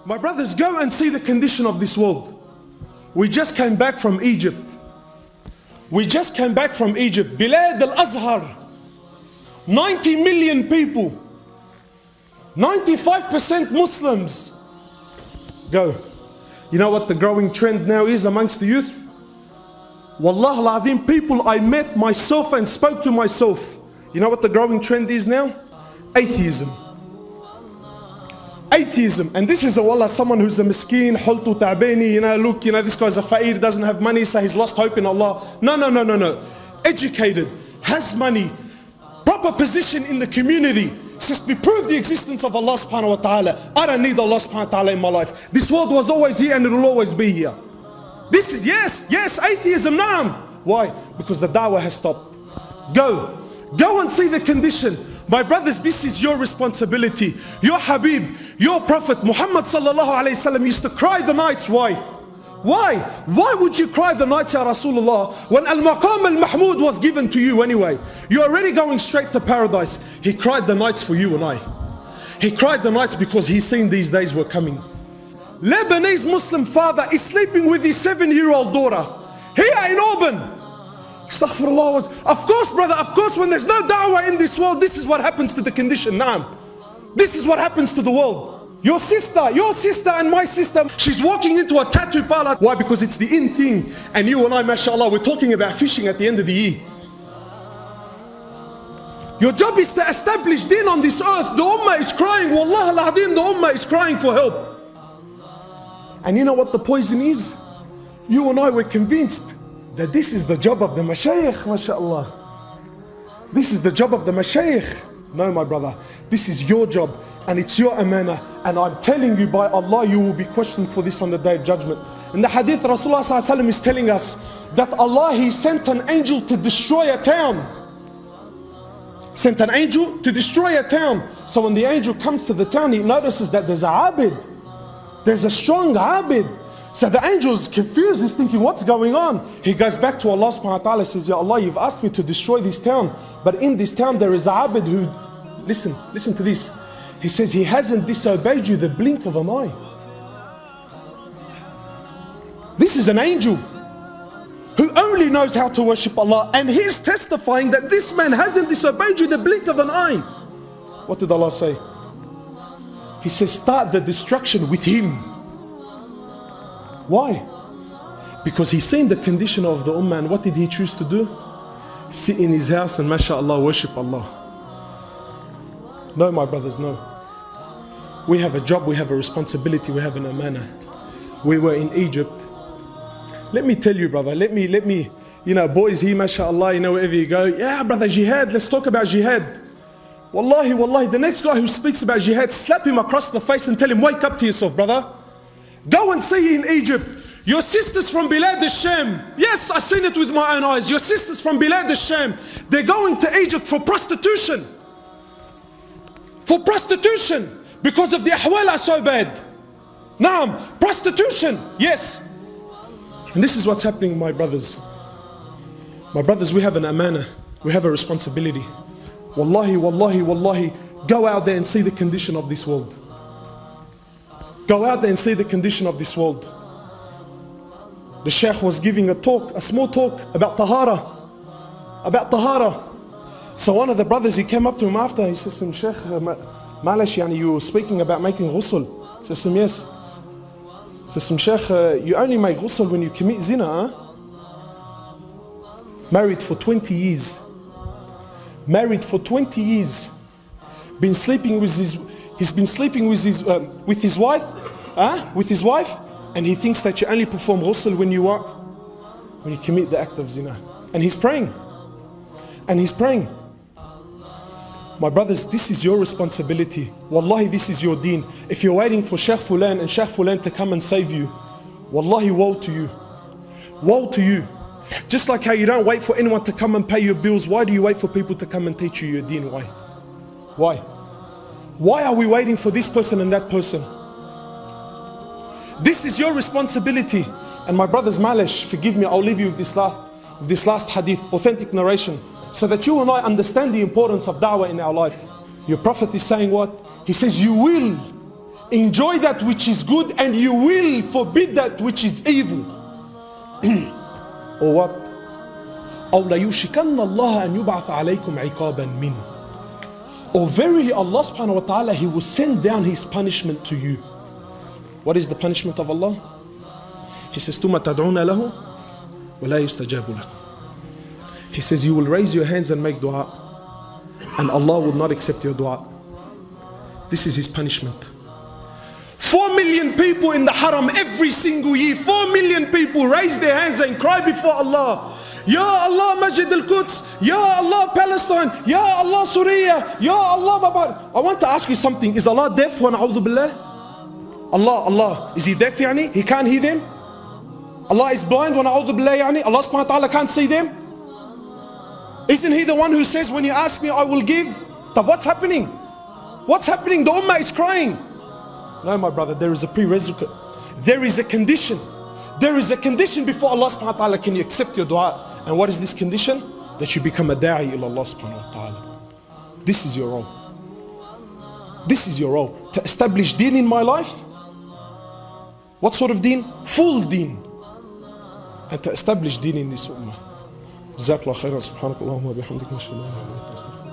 My brothers, go and see the condition of this world. We just came back from Egypt. We just came back from Egypt. Bilad al-Azhar. 90 million people. 95% Muslims. Go. You know what the growing trend now is amongst the youth? Wallah al-Azim, people I met myself and spoke to myself. You know what the growing trend is now? Atheism. Atheism. And this is wallah, someone who's a miskeen, hultu ta'bani, you know, look, you know, this guy's a fa'ir, doesn't have money, so he's lost hope in Allah. No. Educated, has money, proper position in the community, says to prove the existence of Allah subhanahu wa ta'ala. I don't need Allah subhanahu wa ta'ala in my life. This world was always here and it will always be here. This is, yes, atheism, naam. Why? Because the da'wah has stopped. Go and see the condition. My brothers, this is your responsibility. Your Habib, your Prophet Muhammad sallallahu alayhi wasallam used to cry the nights. Why? Why would you cry the nights, Ya Rasulullah, when Al-Maqam Al-Mahmud was given to you anyway? You're already going straight to paradise. He cried the nights for you and I. He cried the nights because he's seen these days were coming. Lebanese Muslim father is sleeping with his 7-year-old daughter here in Auburn. Astaghfirullah. Of course, brother, of course, when there's no da'wah in this world, this is what happens to the condition. Naam. This is what happens to the world. Your sister and my sister, she's walking into a tattoo parlor. Why? Because it's the in thing. And you and I, mashallah, we're talking about fishing at the end of the year. Your job is to establish din on this earth. The ummah is crying. Wallah al-Azim, the ummah is crying for help. And you know what the poison is? You and I were convinced that this is the job of the mashayikh, mashallah. This is the job of the mashayikh. No, my brother, this is your job and it's your amana. And I'm telling you, by Allah, you will be questioned for this on the day of judgment. In the hadith, Rasulullah sallallahu alaihi wasallam is telling us that Allah, He sent an angel to destroy a town. Sent an angel to destroy a town. So when the angel comes to the town, he notices that there's a abid. There's a strong abid. So the angel is confused, he's thinking, what's going on? He goes back to Allah subhanahu wa ta'ala, says, Ya Allah, you've asked me to destroy this town, but in this town there is a abid who, listen to this. He says, he hasn't disobeyed you the blink of an eye. This is an angel who only knows how to worship Allah, and he's testifying that this man hasn't disobeyed you the blink of an eye. What did Allah say? He says, start the destruction with him. Why? Because he's seen the condition of the ummah, and what did he choose to do? Sit in his house and mashallah worship Allah. No, my brothers, no. We have a job, we have a responsibility, we have an amana. We were in Egypt. Let me tell you, brother, let me, you know, boys here, mashallah, you know, wherever you go, yeah, brother, jihad, let's talk about jihad. Wallahi, the next guy who speaks about jihad, slap him across the face and tell him, wake up to yourself, brother. Go and see in Egypt, your sisters from Bilad al-Sham. Yes, I've seen it with my own eyes. Your sisters from Bilad al-Sham, they're going to Egypt for prostitution. For prostitution. Because of the ahwal are so bad. Naam, prostitution, yes. And this is what's happening, my brothers. My brothers, we have an amana. We have a responsibility. Wallahi, go out there and see the condition of this world. Go out there and see the condition of this world. The Shaykh was giving a talk, a small talk about tahara. About tahara. So one of the brothers, he came up to him after, he says to him, Shaykh, Malish, yani you were speaking about making ghusl. He says to him, yes. He says to him, Shaykh, you only make ghusl when you commit zina, huh? Married for 20 years. Married for 20 years. Been sleeping with his... He's been sleeping with his wife, and he thinks that you only perform ghusl when you commit the act of zina. And he's praying. My brothers, this is your responsibility. Wallahi, this is your deen. If you're waiting for Shaykh Fulan and Shaykh Fulan to come and save you, wallahi, woe to you. Woe to you. Just like how you don't wait for anyone to come and pay your bills, why do you wait for people to come and teach you your deen? Why? Why are we waiting for this person and that person? This is your responsibility. And my brothers, malish, forgive me, I'll leave you with this last hadith, authentic narration, so that you and I understand the importance of da'wah in our life. Your Prophet is saying what? He says, you will enjoy that which is good, and you will forbid that which is evil. Or what? أو ليوشكن الله أن يبعث عليكم عقابا منه. Or verily Allah subhanahu wa ta'ala, He will send down His punishment to you. What is the punishment of Allah? He says, ثُمَّ تَدْعُونَ لَهُ وَلَا يُسْتَجَابُ لَكُمْ. He says, you will raise your hands and make dua, and Allah will not accept your dua. This is His punishment. 4 million people in the haram every single year. 4 million people raise their hands and cry before Allah. Ya Allah Masjid al-Quds, Ya Allah Palestine, Ya Allah Syria, Ya Allah Babar. I want to ask you something. Is Allah deaf? Wa na'udhu billah? Allah, is He deaf yani? He can't hear them? Allah is blind? Wa na'udhu billah yani? Allah subhanahu wa ta'ala can't see them? Isn't He the one who says, when you ask me I will give? But what's happening? What's happening? The ummah is crying. No, my brother, there is a prerequisite. There is a condition. There is a condition before Allah subhanahu wa ta'ala can you accept your dua. And what is this condition? That you become a da'i ila Allah subhanahu wa ta'ala. This is your role. This is your role. To establish deen in my life. What sort of deen? Full deen. And to establish deen in this ummah. جزاك الله خيرا سبحانك اللهم وبحمدك نشهد ان لا اله الا انت